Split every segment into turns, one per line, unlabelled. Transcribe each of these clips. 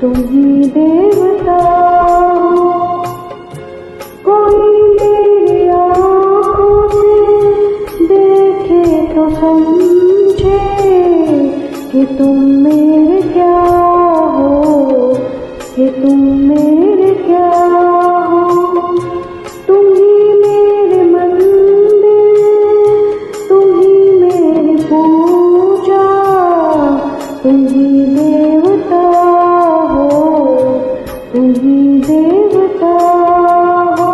तुम ही देवता हो। कोई मेरी आँखों से देखे तो समझे कि तुम मेरे क्या हो, कि तुम मेरे क्या हो। तुम ही मेरे मंदिर, तुम ही मेरी पूजा, तुम ही देवता हो, तुम ही देवता हो।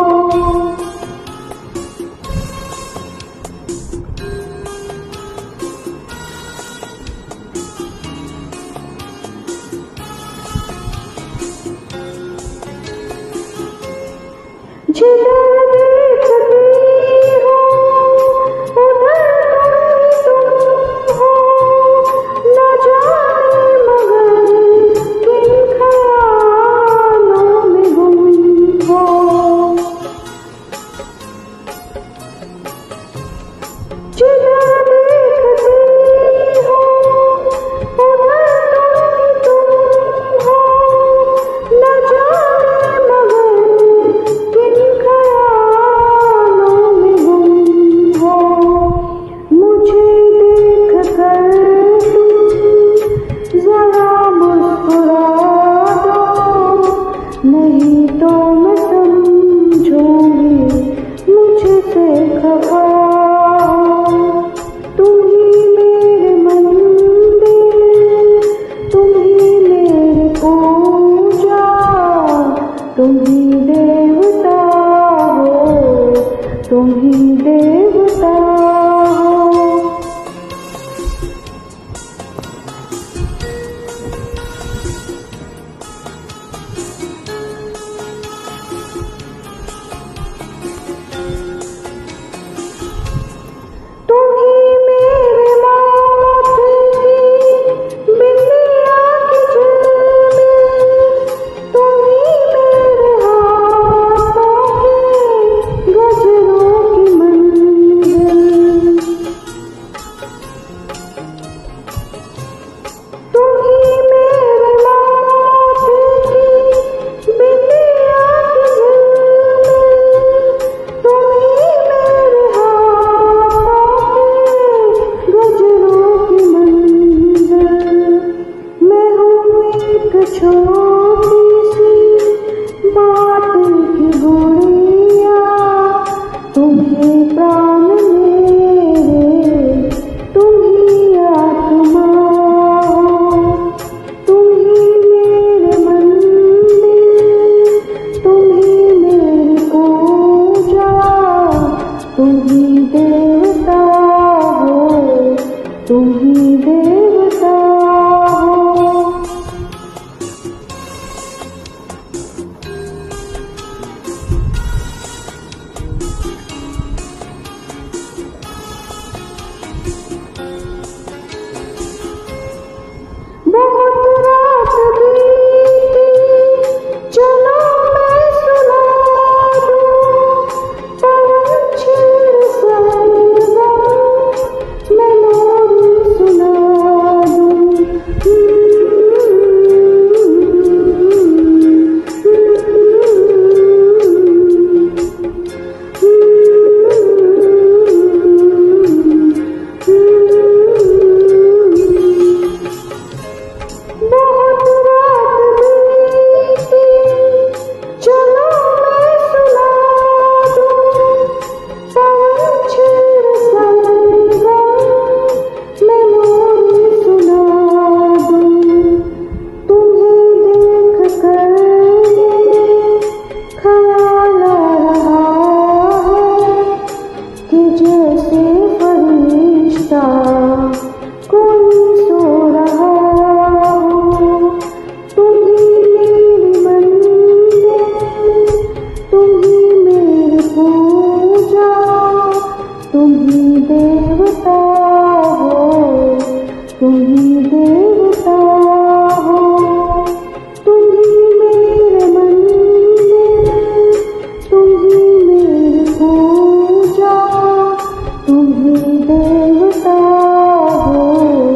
जिधर देखती हो उधर तुम हो, न जाने मगर किन ख्यालों में गुम हो। जिधर देखती हो उधर तुम हो, न जाने मगर किन ख्यालों में गुम हो। मुझे देखकर तुम जरा मुस्कुरा दो, नहीं तो मैं समझूंगी मुझसे खफा हो। तुम ही मेरे मंदिर, तुम ही मेरी पूजा, तुम ही देवता हो, तुम ही देवता हो। तुम ही मेरे माथे की बिंदिया की झिलमिल, तुम ही मेरे हाथों के गजरों की मंजिल। तुम ही मेरे माथे की बिंदिया की झिलमिल, तुम ही मेरे हाथों के गजरों की मंजिल। मैं हूँ एक छोटी